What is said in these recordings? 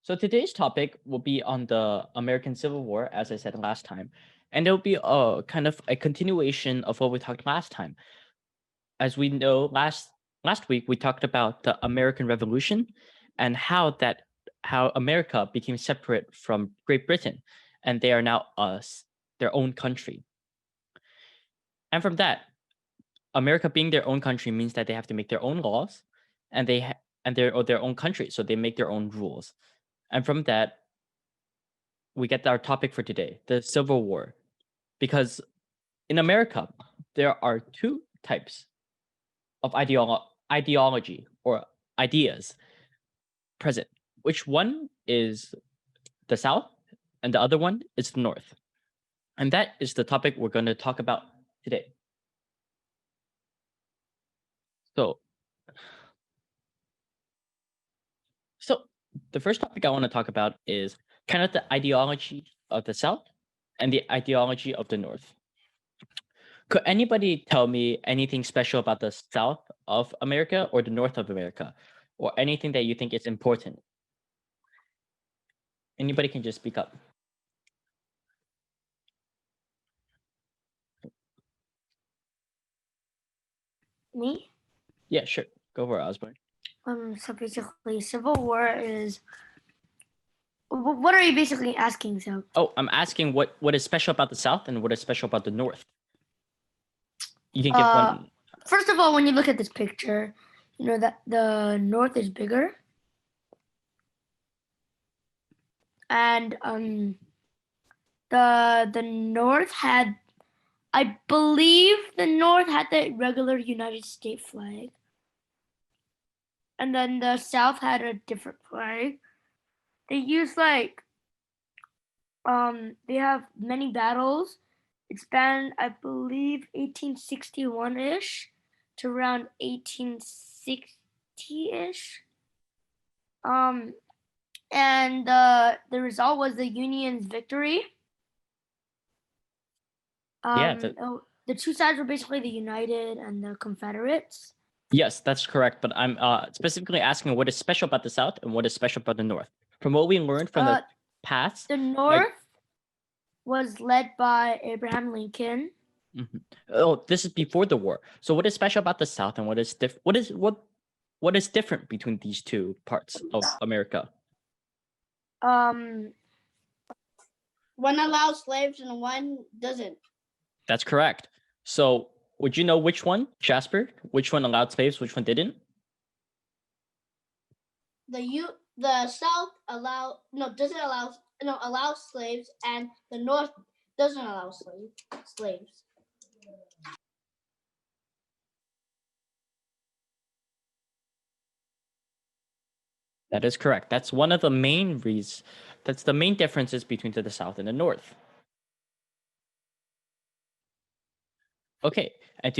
So today's topic will be on the American Civil War, as I said last time, and it'll be a kind of a continuation of what we talked last time. As we know, last week we talked about the American Revolution and how America became separate from Great Britain, and they are now their own country. And from that, America being their own country means that they have to make their own laws, and they're their own country, so they make their own rules. And from that, we get our topic for today, the Civil War. Because in America, there are two types of ideology or ideas present. Which one is the South and the other one is the North. And that is the topic we're going to talk about today. So, so the first topic I want to talk about is kind of the ideology of the South and the ideology of the North. Could anybody tell me anything special about the South of America or the North of America, or anything that you think is important? Anybody can just speak up. Me? Yeah, sure. Go for it, Osborne. So basically, Civil War is. What are you basically asking? So. Oh, I'm asking what is special about the South and what is special about the North. You can give one. First of all, when you look at this picture, you know that the North is bigger, and the North had, I believe, the North had the regular United States flag, and then the South had a different flag. They use they have many battles. It spanned, I believe, 1861-ish to around 1860-ish. And the result was the Union's victory. The two sides were basically the United and the Confederates. Yes, that's correct. But I'm specifically asking what is special about the South and what is special about the North. From what we learned from the past, the North was led by Abraham Lincoln. Mm-hmm. Oh, this is before the war. So what is special about the South and what is different between these two parts of America? One allows slaves and one doesn't. That's correct. So would you know which one, Jasper? Which one allowed slaves, which one didn't? The South allows slaves, and the North doesn't allow slaves. That is correct. That's one of the main reasons. That's the main differences between the South and the North. Okay, and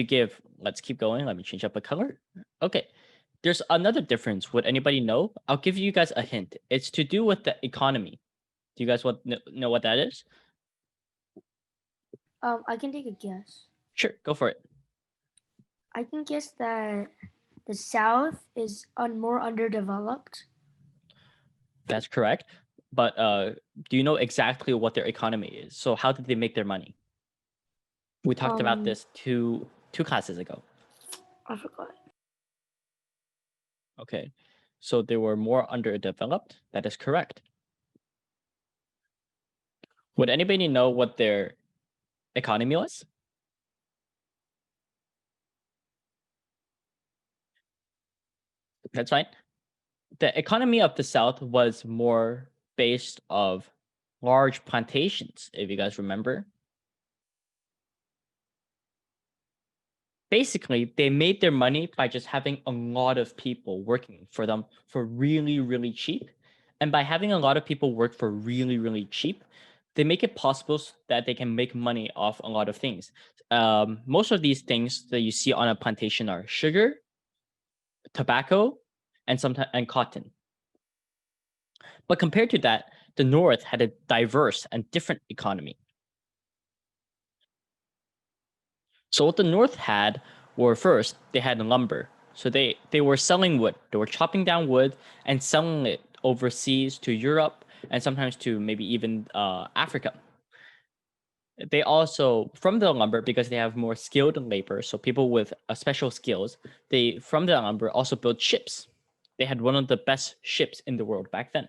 let's keep going. Let me change up a color. Okay, there's another difference. Would anybody know? I'll give you guys a hint. It's to do with the economy. Do you guys know what that is? I can take a guess. Sure, go for it. I can guess that the South is more underdeveloped. That's correct. But do you know exactly what their economy is? So how did they make their money? We talked about this two classes ago. I forgot. Okay, so they were more underdeveloped. That is correct. Would anybody know what their economy was? That's fine. The economy of the South was more based of large plantations, if you guys remember. Basically, they made their money by just having a lot of people working for them for really, really cheap. And by having a lot of people work for really, really cheap, they make it possible that they can make money off a lot of things. Most of these things that you see on a plantation are sugar, tobacco, and cotton. But compared to that, the North had a diverse and different economy. So what the North had were, first, they had lumber. So they were selling wood. They were chopping down wood and selling it overseas to Europe and sometimes to maybe even Africa. They also, from the lumber, because they have more skilled labor, so people with special skills, they from the lumber also built ships. They had one of the best ships in the world back then.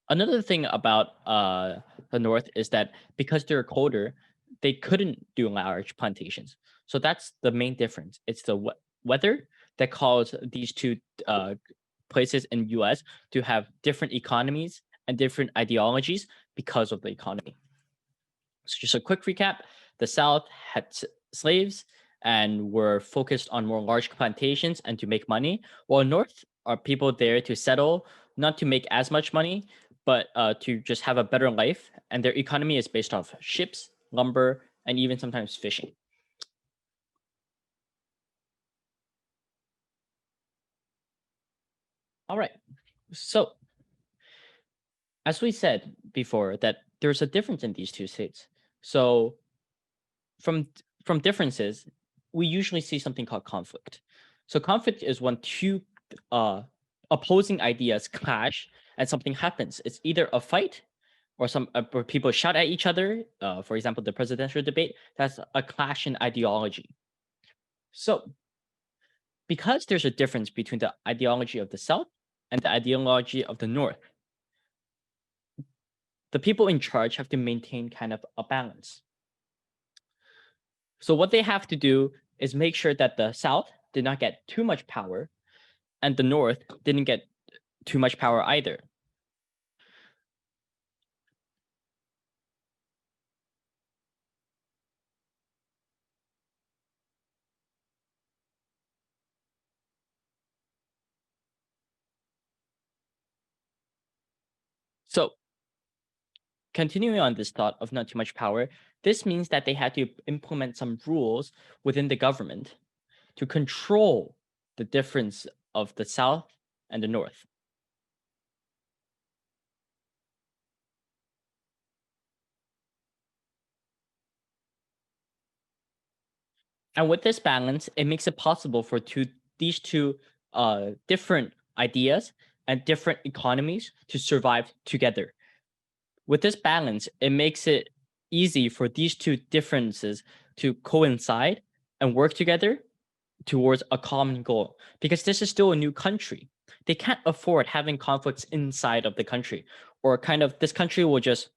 Another thing about the North is that because they're colder, they couldn't do large plantations. So that's the main difference. It's the weather that caused these two places in U.S. to have different economies and different ideologies because of the economy. So just a quick recap: the South had slaves and were focused on more large plantations and to make money, while North are people there to settle, not to make as much money, but to just have a better life. And their economy is based off ships, lumber, and even sometimes fishing. All right. So, as we said before, that there's a difference in these two states. So, from differences, we usually see something called conflict. So, conflict is when two opposing ideas clash and something happens. It's either a fight or where people shout at each other. For example, the presidential debate. That's a clash in ideology. So, because there's a difference between the ideology of the South and the ideology of the North, the people in charge have to maintain kind of a balance. So what they have to do is make sure that the South did not get too much power and the North didn't get too much power either. So continuing on this thought of not too much power, this means that they had to implement some rules within the government to control the difference of the South and the North. And with this balance, it makes it possible for these two different ideas and different economies to survive together. With this balance, it makes it easy for these two differences to coincide and work together towards a common goal. Because this is still a new country. They can't afford having conflicts inside of the country, or kind of this country will just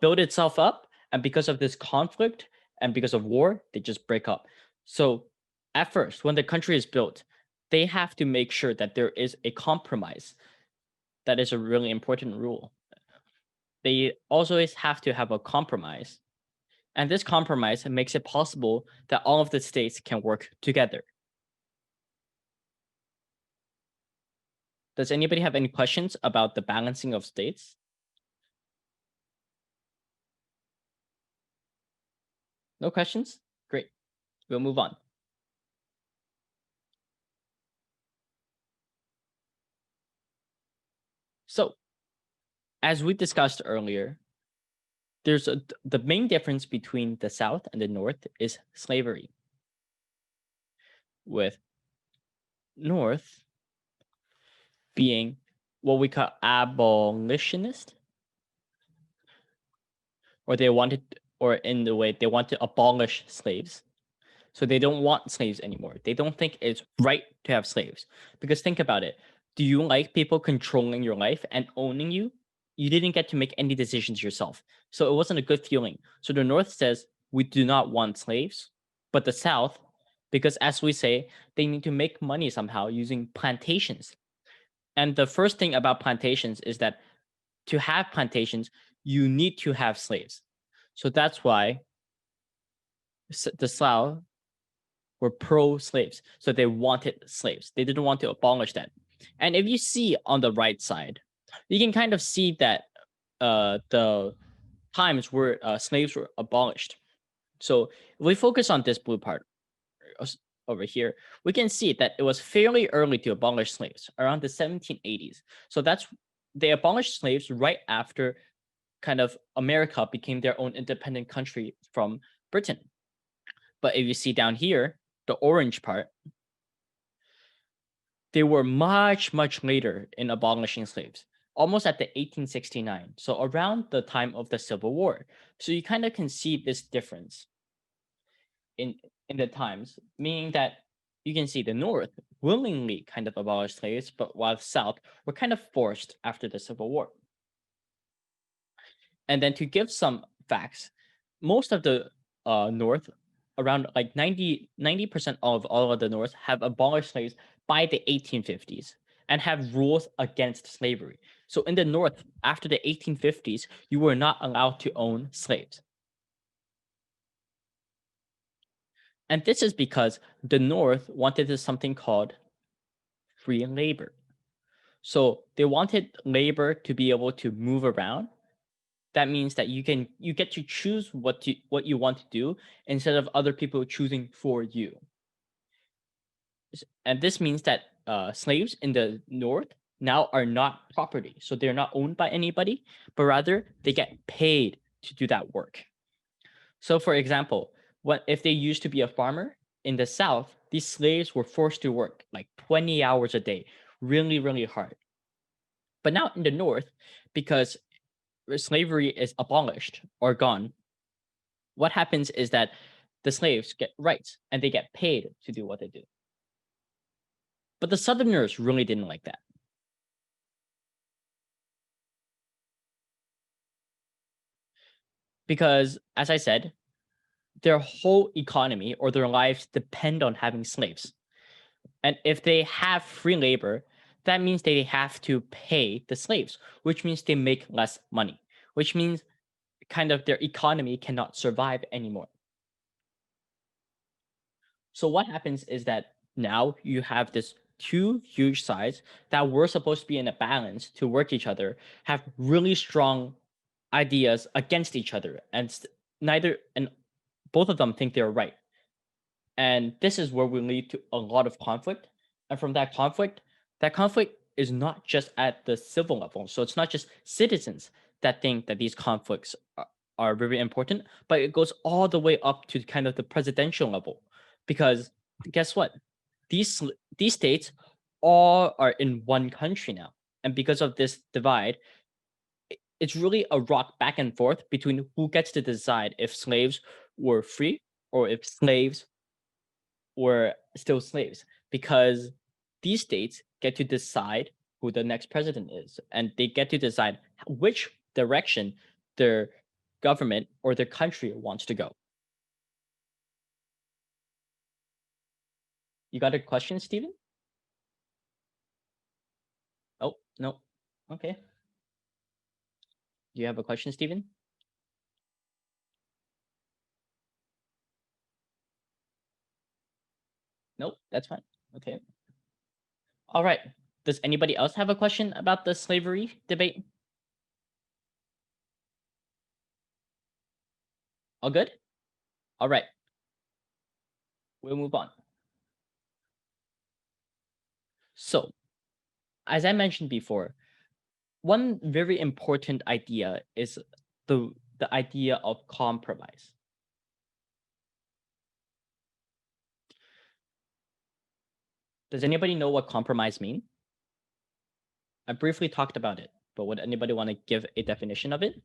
build itself up, and because of this conflict and because of war, they just break up. So at first, when the country is built, they have to make sure that there is a compromise. That is a really important rule. They always have to have a compromise. And this compromise makes it possible that all of the states can work together. Does anybody have any questions about the balancing of states? No questions? Great. We'll move on. So, as we discussed earlier, the main difference between the South and the North is slavery. With North being what we call abolitionist, or in the way they want to abolish slaves. So they don't want slaves anymore. They don't think it's right to have slaves. Because think about it. Do you like people controlling your life and owning you? You didn't get to make any decisions yourself. So it wasn't a good feeling. So the North says, we do not want slaves. But the South, because as we say, they need to make money somehow using plantations. And the first thing about plantations is that to have plantations, you need to have slaves. So that's why the South were pro-slaves. So they wanted slaves. They didn't want to abolish that. And if you see on the right side, you can kind of see that the times where slaves were abolished. So if we focus on this blue part over here, we can see that it was fairly early to abolish slaves, around the 1780s. So they abolished slaves right after kind of America became their own independent country from Britain. But if you see down here, the orange part, they were much, much later in abolishing slaves, almost at the 1869. So around the time of the Civil War. So you kind of can see this difference in the times, meaning that you can see the North willingly kind of abolished slaves, but while the South were kind of forced after the Civil War. And then to give some facts, most of the North, around like 90% of all of the North, have abolished slaves by the 1850s and have rules against slavery. So in the North, after the 1850s, you were not allowed to own slaves. And this is because the North wanted something called free labor. So they wanted labor to be able to move around. That means that you get to choose what you want to do instead of other people choosing for you. And this means that slaves in the North now are not property, so they're not owned by anybody, but rather they get paid to do that work. So, for example, what if they used to be a farmer in the South? These slaves were forced to work like 20 hours a day, really, really hard. But now in the North, because slavery is abolished or gone, what happens is that the slaves get rights and they get paid to do what they do. But the Southerners really didn't like that. Because, as I said, their whole economy or their lives depend on having slaves. And if they have free labor, that means they have to pay the slaves, which means they make less money, which means kind of their economy cannot survive anymore. So what happens is that now you have this two huge sides that were supposed to be in a balance to work each other, have really strong ideas against each other, and neither and both of them think they're right. And this is where we lead to a lot of conflict. And from that conflict is not just at the civil level. So it's not just citizens that think that these conflicts are very important, but it goes all the way up to kind of the presidential level. Because guess what? These states all are in one country now. And because of this divide, it's really a rock back and forth between who gets to decide if slaves were free or if slaves were still slaves, because these states get to decide who the next president is, and they get to decide which direction their government or their country wants to go. You got a question, Stephen? Oh, no. Okay. Do you have a question, Stephen? Nope, that's fine. Okay. All right. Does anybody else have a question about the slavery debate? All good? All right. We'll move on. So, as I mentioned before, one very important idea is the idea of compromise. Does anybody know what compromise mean? I briefly talked about it, but would anybody want to give a definition of it?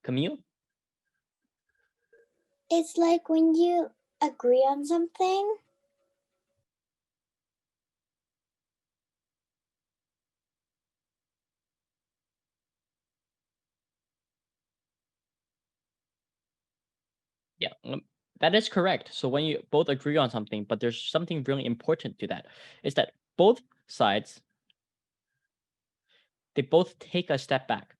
Camille? It's like when you agree on something. Yeah, that is correct. So when you both agree on something, but there's something really important to that, is that both sides, they both take a step back,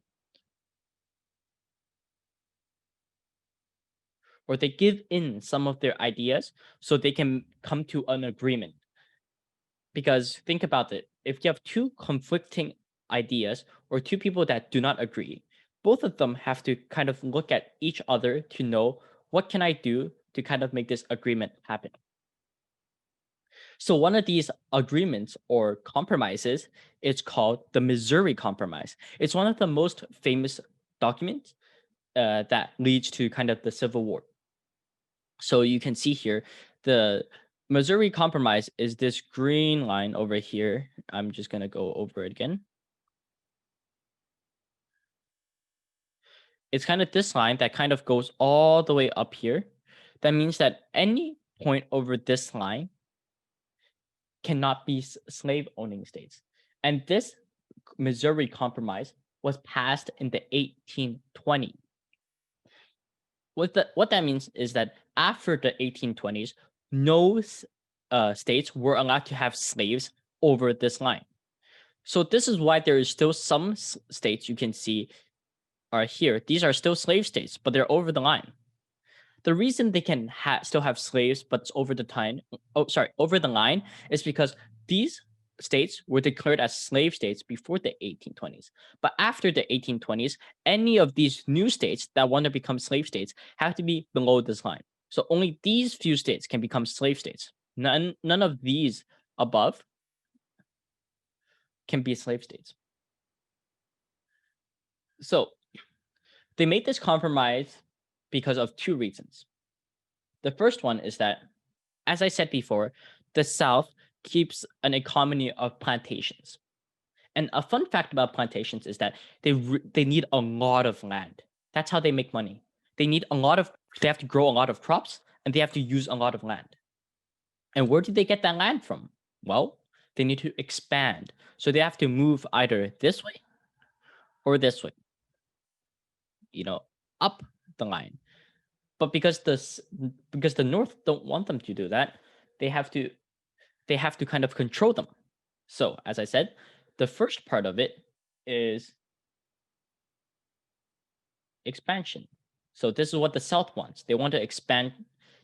or they give in some of their ideas so they can come to an agreement. Because think about it, if you have two conflicting ideas or two people that do not agree, both of them have to kind of look at each other to know, what can I do to kind of make this agreement happen? So one of these agreements or compromises is called the Missouri Compromise. It's one of the most famous documents that leads to kind of the Civil War. So you can see here, the Missouri Compromise is this green line over here. I'm just going to go over it again. It's kind of this line that kind of goes all the way up here. That means that any point over this line cannot be slave owning states. And this Missouri Compromise was passed in the 1820s. What that means is that after the 1820s, no states were allowed to have slaves over this line. So this is why there is still some states you can see are here. These are still slave states, but they're over the line. The reason they can still have slaves, but it's over the line, is because these states were declared as slave states before the 1820s. But after the 1820s, any of these new states that want to become slave states have to be below this line. So only these few states can become slave states. None of these above can be slave states. So they made this compromise because of two reasons. The first one is that, as I said before, the South keeps an economy of plantations. And a fun fact about plantations is that they need a lot of land. That's how they make money. They have to grow a lot of crops, and they have to use a lot of land. And where do they get that land from? Well, they need to expand. So they have to move either this way or this way, up the line. But because the North don't want them to do that, they have to kind of control them. So, as I said, the first part of it is expansion. So this is what the South wants. They want to expand.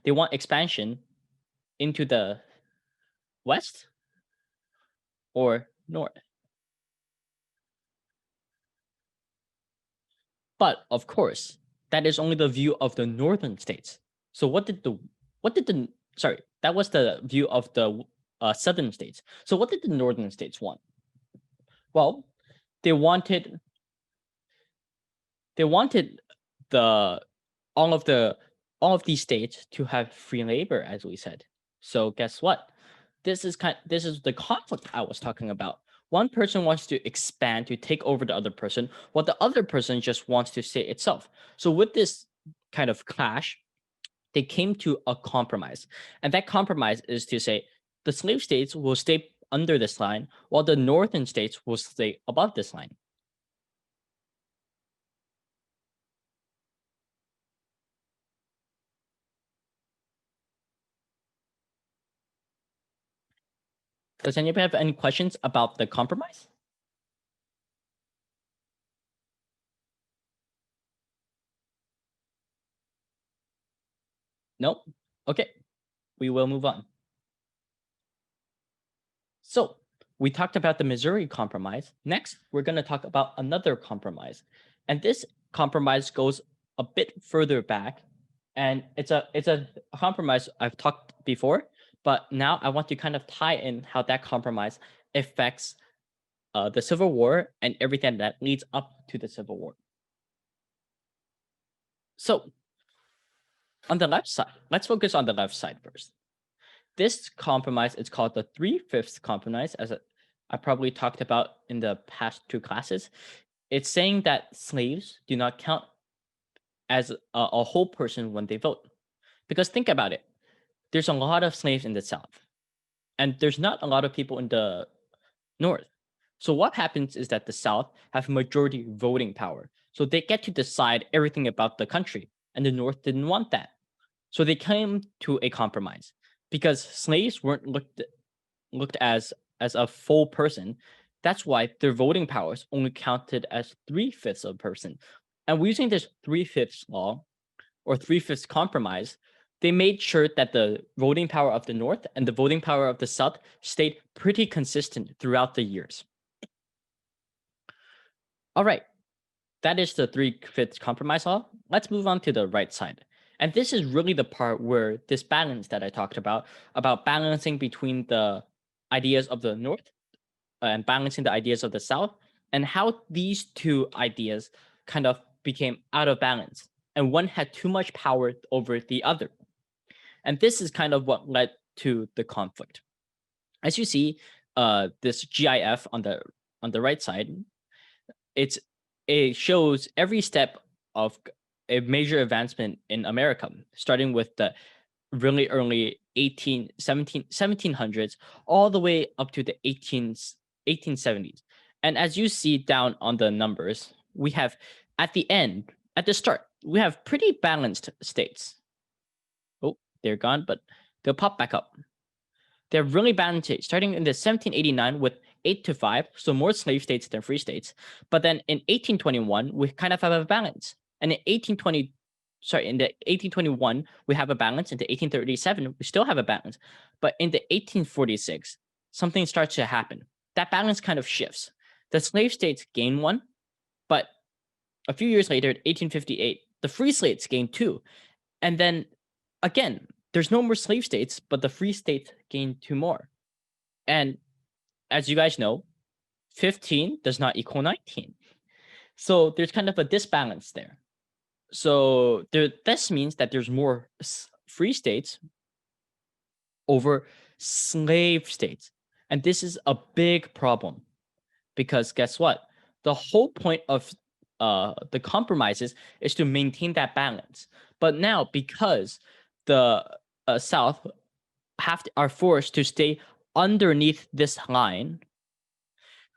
They want expansion into the West or North. But of course, that is only the view of the northern states. So that was the view of the southern states. So what did the northern states want? Well, they wanted all of these states to have free labor, as we said. So guess what? This is the conflict I was talking about. One person wants to expand to take over the other person, while the other person just wants to stay itself. So with this kind of clash, they came to a compromise. And that compromise is to say the slave states will stay under this line, while the northern states will stay above this line. Does anybody have any questions about the compromise? Nope. Okay, we will move on. So we talked about the Missouri Compromise. Next, we're going to talk about another compromise. And this compromise goes a bit further back. And it's a compromise I've talked before, but now I want to kind of tie in how that compromise affects the Civil War and everything that leads up to the Civil War. So on the left side, let's focus on the left side first. This compromise is called the 3/5 compromise, as I probably talked about in the past two classes. It's saying that slaves do not count as a whole person when they vote. Because think about it. There's a lot of slaves in the South, and there's not a lot of people in the North. So what happens is that the South have majority voting power. So they get to decide everything about the country, and the North didn't want that. So they came to a compromise. Because slaves weren't looked as a full person, that's why their voting powers only counted as 3/5 of a person. And using this 3/5 law or 3/5 compromise, they made sure that the voting power of the North and the voting power of the South stayed pretty consistent throughout the years. All right, that is the 3/5 compromise law. Let's move on to the right side. And this is really the part where this balance that I talked about balancing between the ideas of the North and balancing the ideas of the South, and how these two ideas kind of became out of balance. And one had too much power over the other. And this is kind of what led to the conflict. As you see, this GIF on the right side, it shows every step of a major advancement in America, starting with the really early 1700s all the way up to the 1870s. And as you see down on the numbers, we have at the start, we have pretty balanced states. Oh, they're gone, but they'll pop back up. They're really balanced states, starting in the 1789 with 8-5, so more slave states than free states. But then in 1821, we kind of have a balance. And in in the 1821, we have a balance. In the 1837, we still have a balance. But in the 1846, something starts to happen. That balance kind of shifts. The slave states gain one, but a few years later, 1858, the free states gain two. And then again, there's no more slave states, but the free states gain two more. And as you guys know, 15 does not equal 19. So there's kind of a disbalance there. So this means that there's more free states over slave states. And this is a big problem because guess what? The whole point of the compromises is to maintain that balance. But now because the South are forced to stay underneath this line,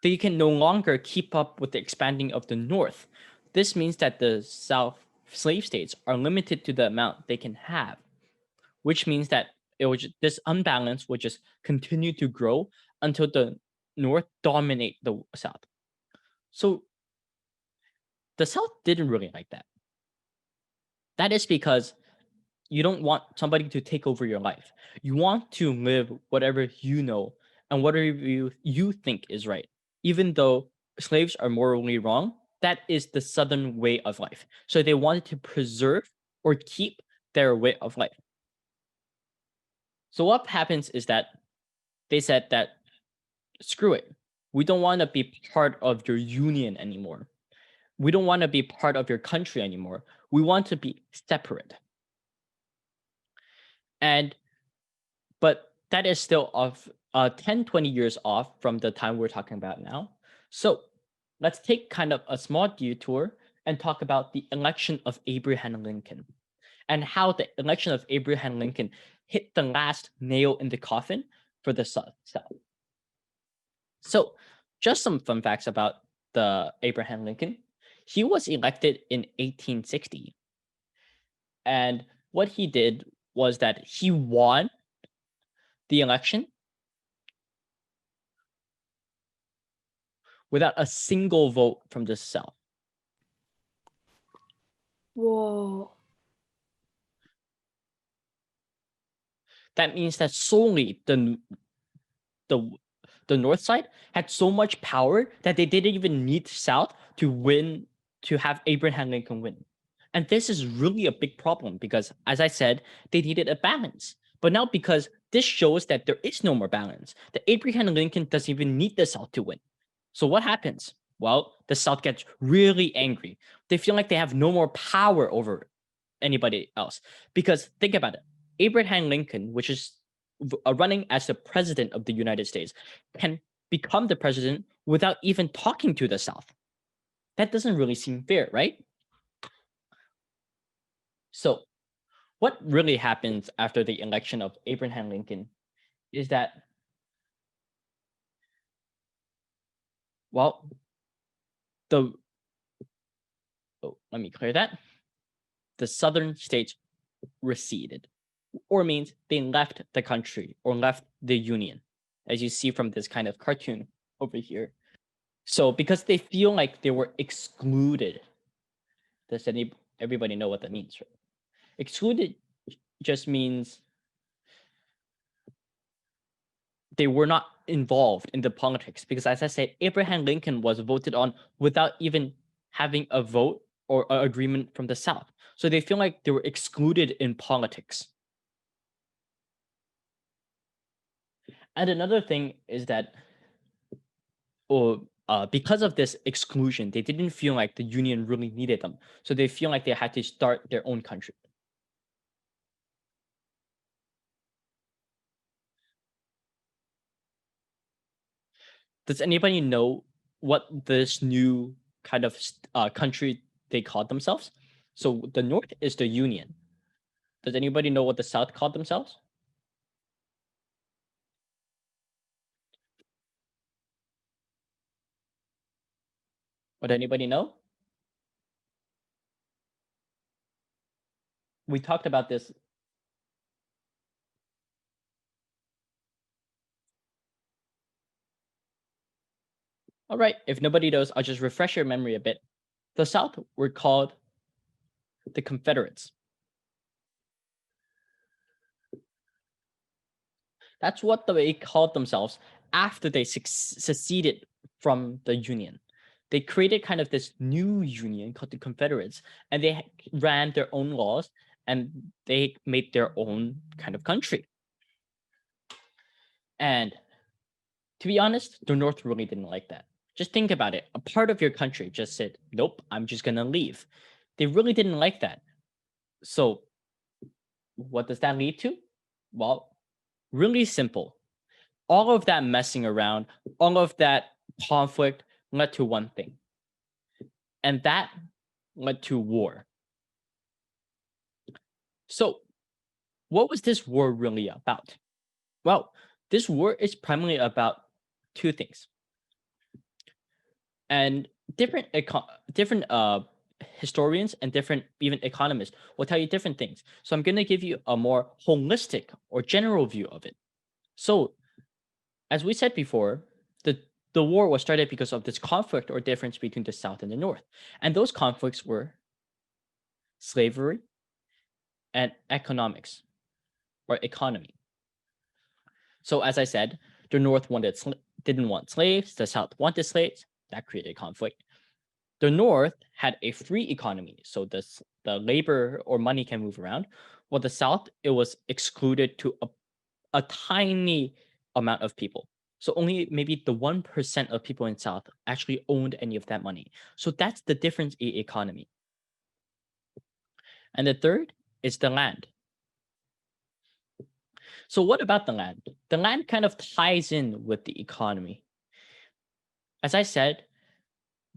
they can no longer keep up with the expanding of the North. This means that the South slave states are limited to the amount they can have, which means that this unbalance will just continue to grow until the North dominate the South. So the South didn't really like that. That is because you don't want somebody to take over your life. You want to live whatever you know and whatever you think is right. Even though slaves are morally wrong, that is the Southern way of life. So they wanted to preserve or keep their way of life. So what happens is that they said that, screw it. We don't want to be part of your union anymore. We don't want to be part of your country anymore. We want to be separate. But that is still 10, 20 years off from the time we're talking about now. So let's take kind of a small detour and talk about the election of Abraham Lincoln and how the election of Abraham Lincoln hit the last nail in the coffin for the South. So just some fun facts about the Abraham Lincoln. He was elected in 1860. And what he did was that he won the election without a single vote from the South. Whoa. That means that solely the North side had so much power that they didn't even need the South to win, to have Abraham Lincoln win. And this is really a big problem because, as I said, they needed a balance. But now because this shows that there is no more balance, that Abraham Lincoln doesn't even need the South to win. So what happens? Well, the South gets really angry. They feel like they have no more power over anybody else. Because think about it. Abraham Lincoln, which is running as the president of the United States, can become the president without even talking to the South. That doesn't really seem fair, right? So what really happens after the election of Abraham Lincoln is that, well, let me clear that. The Southern states receded, or means they left the country or left the Union, as you see from this kind of cartoon over here. So because they feel like they were excluded, does everybody know what that means, right? Excluded just means they were not involved in the politics because, as I said, Abraham Lincoln was voted on without even having a vote or an agreement from the South. So they feel like they were excluded in politics. And another thing is that because of this exclusion, they didn't feel like the Union really needed them. So they feel like they had to start their own country. Does anybody know what this new kind of country they called themselves? So the North is the Union. Does anybody know what the South called themselves? Would anybody know? We talked about this. All right, if nobody knows, I'll just refresh your memory a bit. The South were called the Confederates. That's what they called themselves after they seceded from the Union. They created kind of this new union called the Confederates, and they ran their own laws and they made their own kind of country. And to be honest, the North really didn't like that. Just think about it. A part of your country just said, nope, I'm just going to leave. They really didn't like that. So, what does that lead to? Well, really simple. All of that messing around, all of that conflict led to one thing. And that led to war. So, what was this war really about? Well, this war is primarily about two things. And different historians and different even economists will tell you different things. So I'm going to give you a more holistic or general view of it. So, as we said before, the war was started because of this conflict or difference between the South and the North. And those conflicts were slavery and economics or economy. So, as I said, the North didn't want slaves, the South wanted slaves. That created conflict. The North had a free economy, so the labor or money can move around. While the South, it was excluded to a tiny amount of people. So only maybe the 1% of people in South actually owned any of that money. So that's the difference in economy. And the third is the land. So what about the land? The land kind of ties in with the economy. As I said,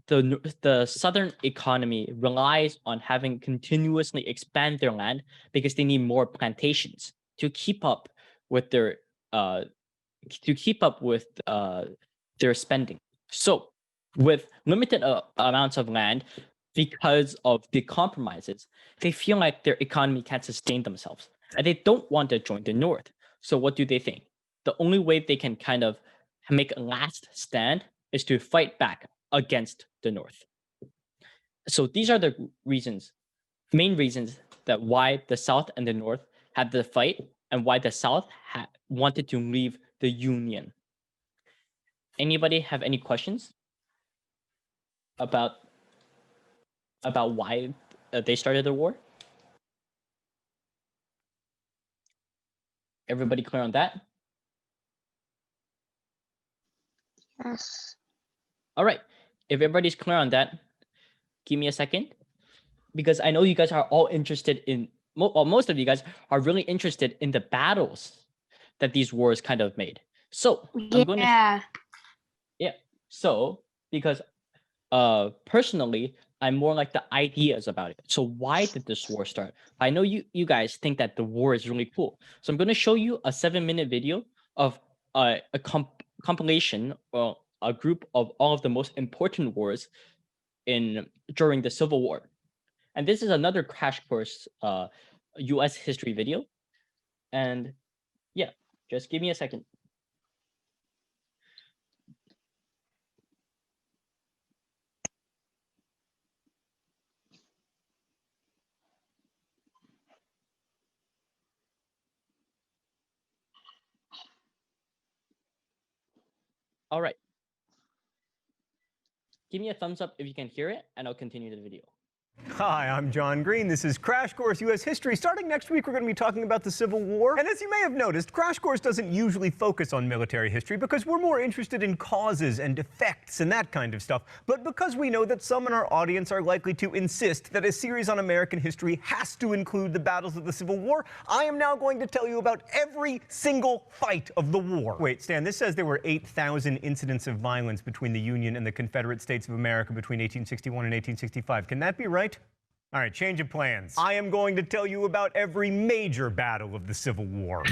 the southern economy relies on having continuously expand their land because they need more plantations to keep up with their uh, their spending. So, with limited amounts of land, because of the compromises, they feel like their economy can't sustain themselves, and they don't want to join the North. So, what do they think? The only way they can kind of make a last stand is to fight back against the North. So, these are the main reasons that why the South and the North had the fight, and why the South wanted to leave the Union. Anybody have any questions about why they started the war? Everybody clear on that? Yes. All right. If everybody's clear on that, give me a second, because I know you guys are all interested in. Most of you guys are really interested in the battles that these wars kind of made. So I'm going to Yeah. So because personally, I'm more like the ideas about it. So why did this war start? I know you guys think that the war is really cool. So I'm going to show you a 7-minute video of a compilation or a group of all of the most important wars during the Civil War. And this is another crash course US history video. And yeah, just give me a second. All right. Give me a thumbs up if you can hear it, and I'll continue the video. Hi, I'm John Green. This is Crash Course U.S. History. Starting next week, we're going to be talking about the Civil War. And as you may have noticed, Crash Course doesn't usually focus on military history because we're more interested in causes and effects and that kind of stuff. But because we know that some in our audience are likely to insist that a series on American history has to include the battles of the Civil War, I am now going to tell you about every single fight of the war. Wait, Stan, this says there were 8,000 incidents of violence between the Union and the Confederate States of America between 1861 and 1865. Can that be right? All right, change of plans. I am going to tell you about every major battle of the Civil War.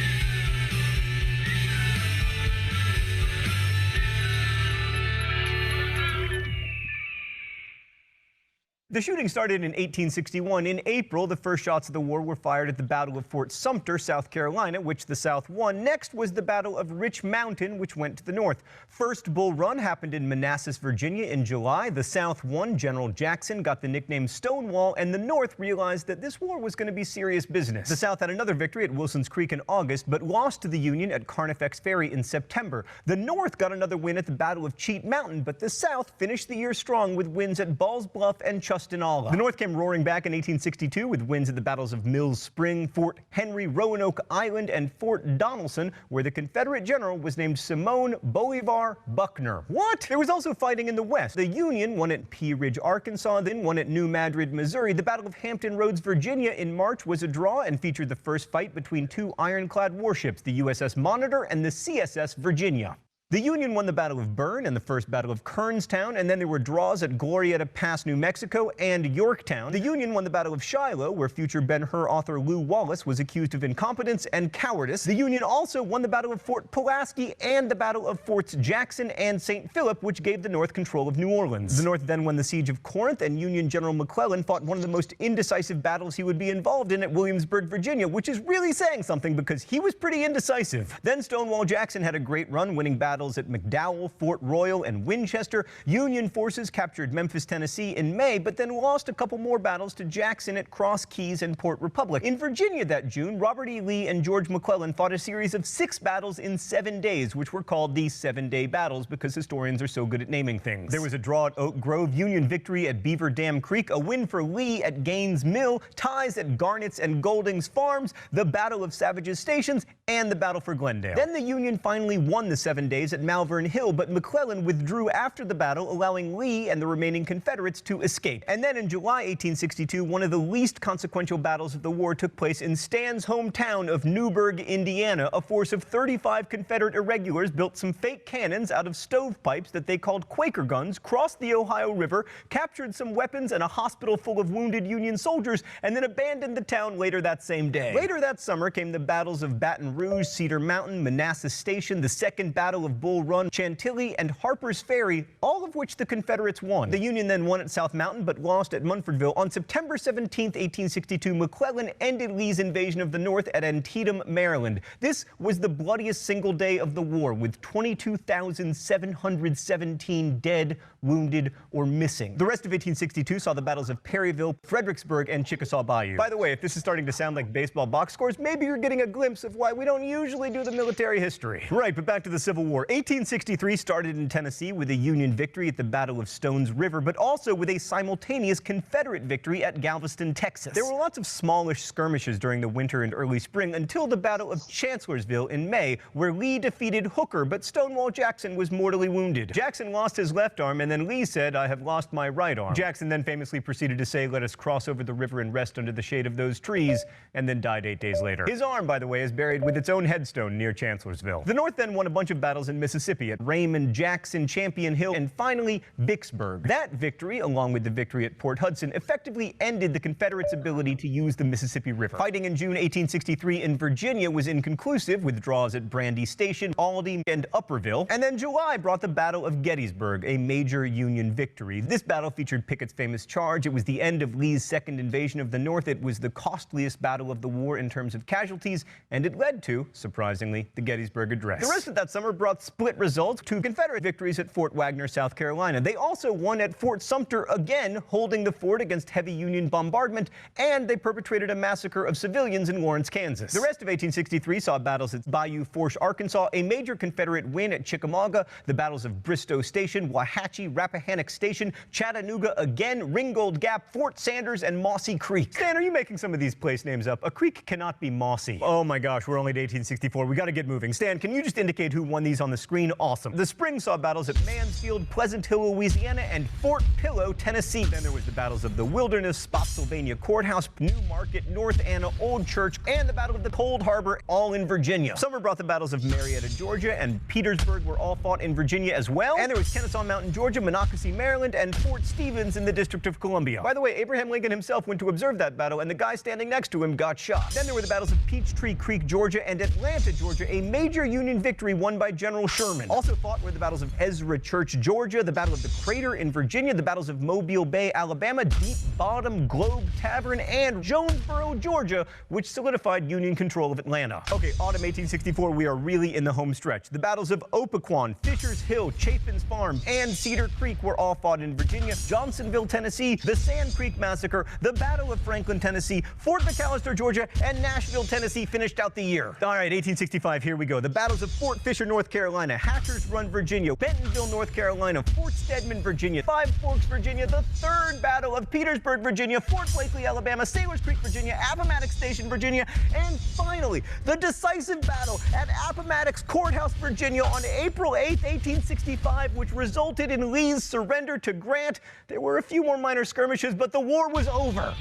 The shooting started in 1861. In April, the first shots of the war were fired at the Battle of Fort Sumter, South Carolina, which the South won. Next was the Battle of Rich Mountain, which went to the north. First Bull Run happened in Manassas, Virginia in July. The South won. General Jackson got the nickname Stonewall, and the North realized that this war was going to be serious business. The South had another victory at Wilson's Creek in August, but lost to the Union at Carnifex Ferry in September. The North got another win at the Battle of Cheat Mountain, but the South finished the year strong with wins at Ball's Bluff and Chustanola. The North came roaring back in 1862 with wins at the battles of Mills Spring, Fort Henry, Roanoke Island, and Fort Donelson, where the Confederate general was named Simon Bolivar Buckner. What? There was also fighting in the West. The Union won at Pea Ridge, Arkansas, then won at New Madrid, Missouri. The Battle of Hampton Roads, Virginia in March was a draw and featured the first fight between two ironclad warships, the USS Monitor and the CSS Virginia. The Union won the Battle of Bern and the First Battle of Kernstown, and then there were draws at Glorieta Pass, New Mexico, and Yorktown. The Union won the Battle of Shiloh, where future Ben-Hur author Lew Wallace was accused of incompetence and cowardice. The Union also won the Battle of Fort Pulaski and the Battle of Forts Jackson and St. Philip, which gave the North control of New Orleans. The North then won the Siege of Corinth, and Union General McClellan fought one of the most indecisive battles he would be involved in at Williamsburg, Virginia, which is really saying something because he was pretty indecisive. Then Stonewall Jackson had a great run, winning battles at McDowell, Fort Royal, and Winchester. Union forces captured Memphis, Tennessee in May, but then lost a couple more battles to Jackson at Cross Keys and Port Republic. In Virginia that June, Robert E. Lee and George McClellan fought a series of 6 battles in 7 days, which were called the 7-day battles because historians are so good at naming things. There was a draw at Oak Grove, Union victory at Beaver Dam Creek, a win for Lee at Gaines Mill, ties at Garnett's and Golding's Farms, the Battle of Savage's Stations, and the Battle for Glendale. Then the Union finally won the 7 days at Malvern Hill, but McClellan withdrew after the battle, allowing Lee and the remaining Confederates to escape. And then in July 1862, one of the least consequential battles of the war took place in Stan's hometown of Newburgh, Indiana. A force of 35 Confederate irregulars built some fake cannons out of stovepipes that they called Quaker guns, crossed the Ohio River, captured some weapons and a hospital full of wounded Union soldiers, and then abandoned the town later that same day. Later that summer came the battles of Baton Rouge, Cedar Mountain, Manassas Station, the Second Battle of Bull Run, Chantilly, and Harper's Ferry, all of which the Confederates won. The Union then won at South Mountain, but lost at Munfordville. On September 17, 1862, McClellan ended Lee's invasion of the North at Antietam, Maryland. This was the bloodiest single day of the war, with 22,717 dead, wounded, or missing. The rest of 1862 saw the battles of Perryville, Fredericksburg, and Chickasaw Bayou. By the way, if this is starting to sound like baseball box scores, maybe you're getting a glimpse of why we don't usually do the military history. Right, but back to the Civil War. 1863 started in Tennessee with a Union victory at the Battle of Stones River, but also with a simultaneous Confederate victory at Galveston, Texas. There were lots of smallish skirmishes during the winter and early spring until the Battle of Chancellorsville in May, where Lee defeated Hooker, but Stonewall Jackson was mortally wounded. Jackson lost his left arm, and then Lee said, "I have lost my right arm." Jackson then famously proceeded to say, "Let us cross over the river and rest under the shade of those trees," and then died 8 days later. His arm, by the way, is buried with its own headstone near Chancellorsville. The North then won a bunch of battles in Mississippi at Raymond, Jackson, Champion Hill, and finally Vicksburg. That victory, along with the victory at Port Hudson, effectively ended the Confederates' ability to use the Mississippi River. Fighting in June 1863 in Virginia was inconclusive, with draws at Brandy Station, Aldie, and Upperville. And then July brought the Battle of Gettysburg, a major Union victory. This battle featured Pickett's famous charge. It was the end of Lee's second invasion of the North. It was the costliest battle of the war in terms of casualties, and it led to, surprisingly, the Gettysburg Address. The rest of that summer brought split results, 2 Confederate victories at Fort Wagner, South Carolina. They also won at Fort Sumter, again holding the fort against heavy Union bombardment, and they perpetrated a massacre of civilians in Lawrence, Kansas. The rest of 1863 saw battles at Bayou Forge, Arkansas, a major Confederate win at Chickamauga, the battles of Bristow Station, Wauhatchie, Rappahannock Station, Chattanooga again, Ringgold Gap, Fort Sanders, and Mossy Creek. Stan, are you making some of these place names up? A creek cannot be mossy. Oh my gosh, we're only to 1864. We got to get moving. Stan, can you just indicate who won these on the screen? Awesome. The spring saw battles at Mansfield, Pleasant Hill, Louisiana, and Fort Pillow, Tennessee. Then there was the battles of the Wilderness, Spotsylvania Courthouse, New Market, North Anna, Old Church, and the Battle of the Cold Harbor, all in Virginia. Summer brought the battles of Marietta, Georgia, and Petersburg were all fought in Virginia as well. And there was Kennesaw Mountain, Georgia, Monocacy, Maryland, and Fort Stevens in the District of Columbia. By the way, Abraham Lincoln himself went to observe that battle, and the guy standing next to him got shot. Then there were the battles of Peachtree Creek, Georgia, and Atlanta, Georgia, a major Union victory won by General Sherman. Also fought were the battles of Ezra Church, Georgia, the Battle of the Crater in Virginia, the battles of Mobile Bay, Alabama, Deep Bottom Globe Tavern, and Jonesboro, Georgia, which solidified Union control of Atlanta. Okay, autumn 1864, we are really in the home stretch. The battles of Opequon, Fisher's Hill, Chapin's Farm, and Cedar Creek were all fought in Virginia, Johnsonville, Tennessee, the Sand Creek Massacre, the Battle of Franklin, Tennessee, Fort McAllister, Georgia, and Nashville, Tennessee finished out the year. All right, 1865, here we go. The battles of Fort Fisher, North Carolina, Hatcher's Run, Virginia, Bentonville, North Carolina, Fort Stedman, Virginia, Five Forks, Virginia, the third Battle of Petersburg, Virginia, Fort Blakely, Alabama, Sailors Creek, Virginia, Appomattox Station, Virginia, and finally, the decisive battle at Appomattox Courthouse, Virginia on April 8, 1865, which resulted in Lee's surrender to Grant. There were a few more minor skirmishes, but the war was over.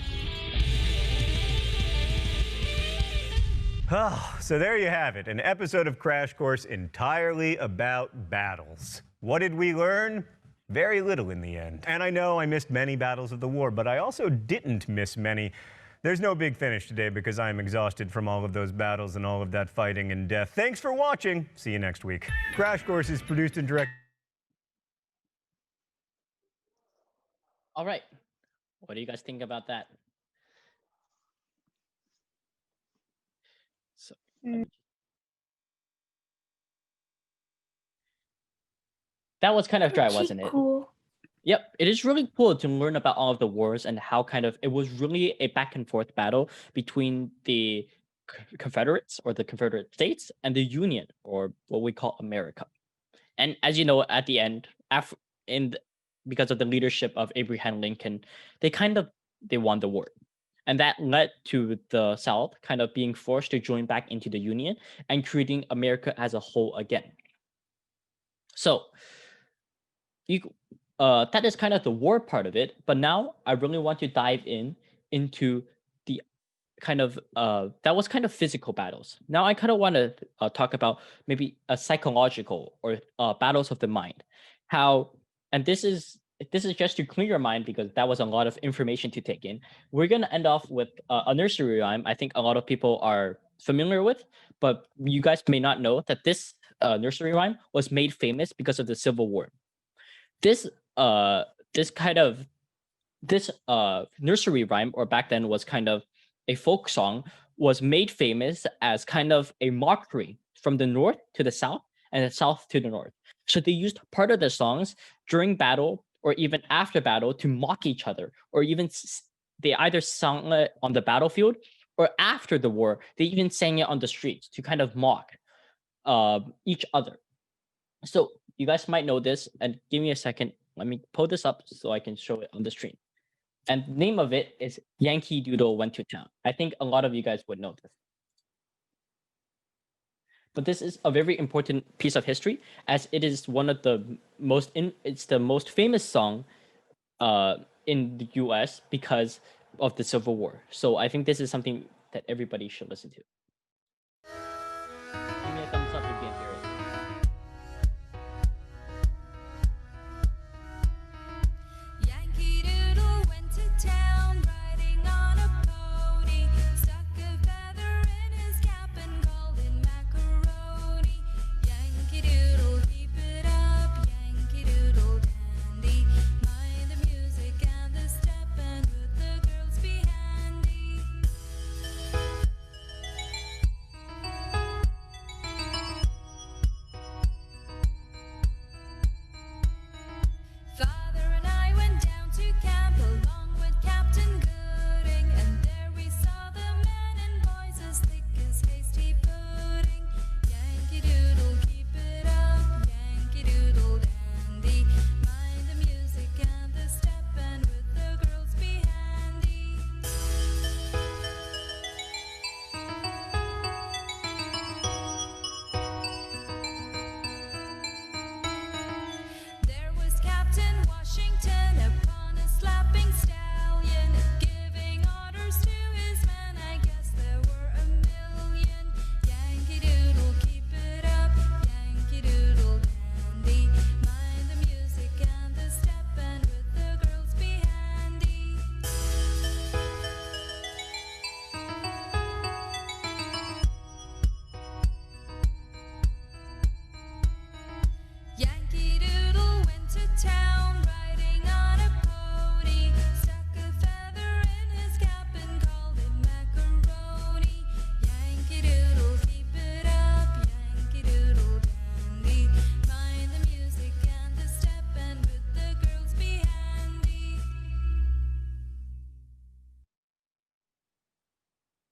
Oh, so there you have it, an episode of Crash Course entirely about battles. What did we learn? Very little in the end. And I know I missed many battles of the war, but I also didn't miss many. There's no big finish today because I'm exhausted from all of those battles and all of that fighting and death. Thanks for watching. See you next week. Crash Course is produced and directed. All right. What do you guys think about that? So, that was kind of dry, wasn't it? Cool. Yep, it is really cool to learn about all of the wars and how kind of it was really a back and forth battle between the Confederates or the Confederate States and the Union, or what we call America. And as you know, at the end, because of the leadership of Abraham Lincoln, they won the war. And that led to the South kind of being forced to join back into the Union and creating America as a whole again. So that is kind of the war part of it. But now I really want to dive into the kind of that was kind of physical battles. Now I kind of want to talk about maybe a psychological or battles of the mind. And this is just to clear your mind because that was a lot of information to take in. We're going to end off with a nursery rhyme I think a lot of people are familiar with, but you guys may not know that this nursery rhyme was made famous because of the Civil War. This nursery rhyme, or back then was kind of a folk song, was made famous as kind of a mockery from the North to the South and the South to the North. So they used part of the songs during battle or even after battle to mock each other, or even they either sung it on the battlefield or after the war, they even sang it on the streets to kind of mock each other. So you guys might know this, and give me a second. Let me pull this up so I can show it on the screen. And the name of it is Yankee Doodle Went to Town. I think a lot of you guys would know this. But this is a very important piece of history, as it is one of the it's the most famous song in the US because of the Civil War. So I think this is something that everybody should listen to. Give me a thumbs up if you can hear it. Yankee Doodle went to town, riding on a pony, stuck a feather in his cap and called it macaroni. Yankee Doodle, keep it up, Yankee Doodle dandy, mind the music and the step, and would the girls be handy?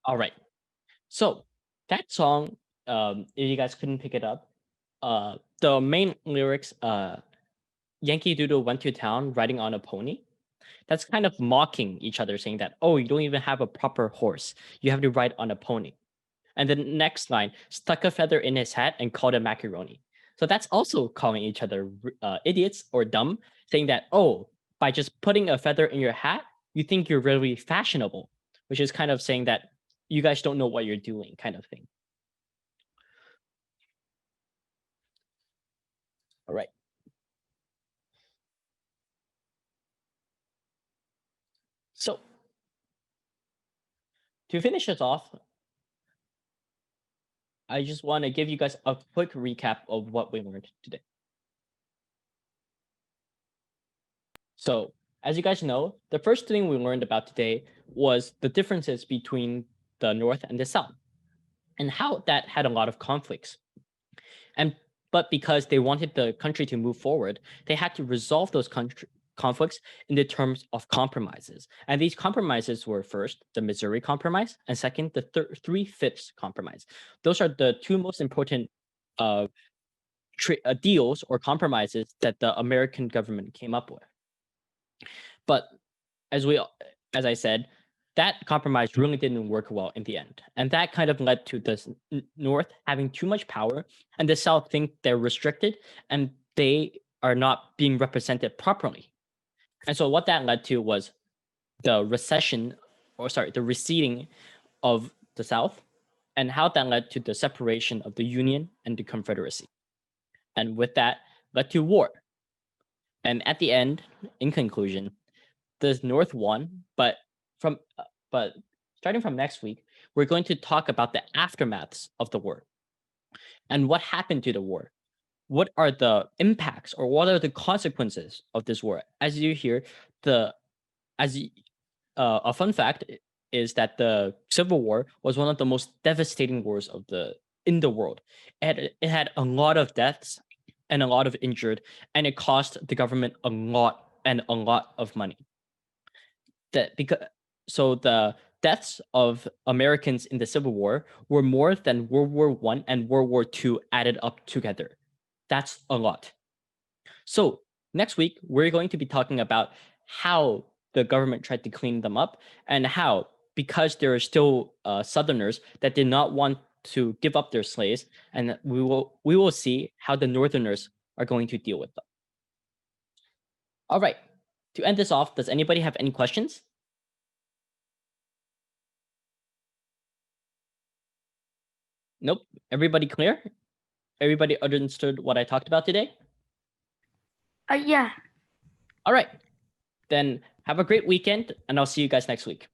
All right. So that song, if you guys couldn't pick it up, the main lyrics, Yankee Doodle went to town riding on a pony. That's kind of mocking each other, saying that, oh, you don't even have a proper horse. You have to ride on a pony. And the next line, stuck a feather in his hat and called it macaroni. So that's also calling each other idiots or dumb, saying that, oh, by just putting a feather in your hat, you think you're really fashionable, which is kind of saying that you guys don't know what you're doing, kind of thing. All right. So to finish us off, I just want to give you guys a quick recap of what we learned today. So, as you guys know, the first thing we learned about today was the differences between the North and the South and how that had a lot of conflicts. But because they wanted the country to move forward, they had to resolve those conflicts in the terms of compromises. And these compromises were first the Missouri Compromise, and second the Three-Fifths Compromise. Those are the two most important deals or compromises that the American government came up with. But as I said, that compromise really didn't work well in the end. And that kind of led to the North having too much power and the South think they're restricted and they are not being represented properly. And so what that led to was the receding of the South and how that led to the separation of the Union and the Confederacy. And with that led to war. And at the end, in conclusion, the North won, but starting from next week, we're going to talk about the aftermaths of the war and what happened to the war. What are the impacts or what are the consequences of this war? As you hear, a fun fact is that the Civil War was one of the most devastating wars in the world. It had a lot of deaths and a lot of injured, and it cost the government a lot of money. So the deaths of Americans in the Civil War were more than World War I and World War II added up together. That's a lot. So next week, we're going to be talking about how the government tried to clean them up and how, because there are still Southerners that did not want to give up their slaves, and we will see how the Northerners are going to deal with them. All right. To end this off, does anybody have any questions? Nope. Everybody clear? Everybody understood what I talked about today? Yeah. All right. Then have a great weekend, and I'll see you guys next week.